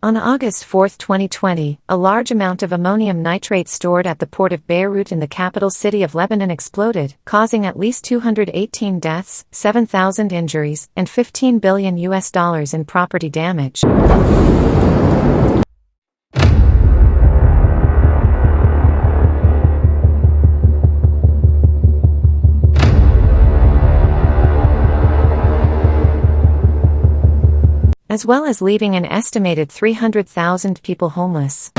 On August 4, 2020, a large amount of ammonium nitrate stored at the port of Beirut in the capital city of Lebanon exploded, causing at least 218 deaths, 7,000 injuries, and $15 billion in property damage. As well as leaving an estimated 300,000 people homeless.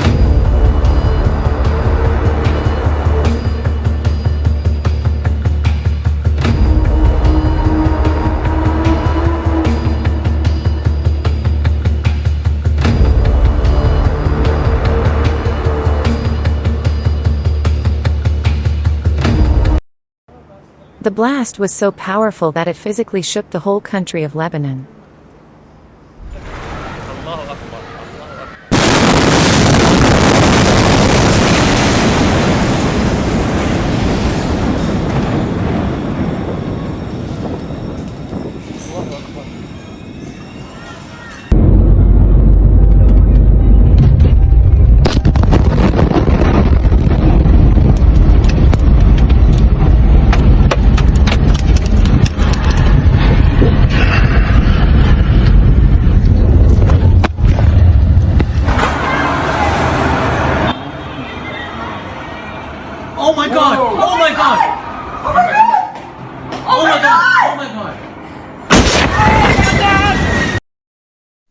The blast was so powerful that it physically shook the whole country of Lebanon. Oh my god! Oh my god! Oh my god! Oh my god! Oh my god!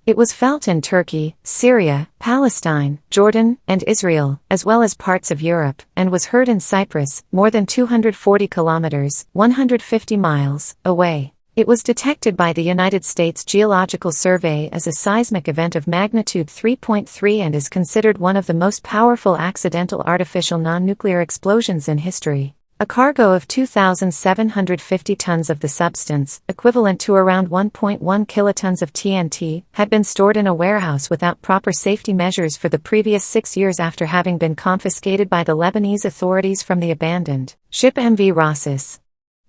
It was felt in Turkey, Syria, Palestine, Jordan, and Israel, as well as parts of Europe, and was heard in Cyprus, more than 240 kilometers, 150 miles, away. It was detected by the United States Geological Survey as a seismic event of magnitude 3.3 and is considered one of the most powerful accidental artificial non-nuclear explosions in history. A cargo of 2,750 tons of the substance, equivalent to around 1.1 kilotons of TNT, had been stored in a warehouse without proper safety measures for the previous 6 years after having been confiscated by the Lebanese authorities from the abandoned ship MV Rossis.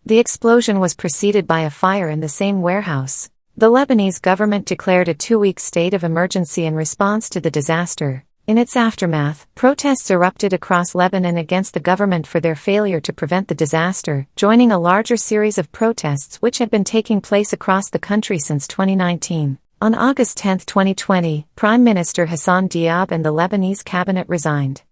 The explosion was preceded by a fire in the same warehouse. The Lebanese government declared a 2-week state of emergency in response to the disaster. In its aftermath, protests erupted across Lebanon against the government for their failure to prevent the disaster, joining a larger series of protests which had been taking place across the country since 2019. On August 10, 2020, Prime Minister Hassan Diab and the Lebanese cabinet resigned.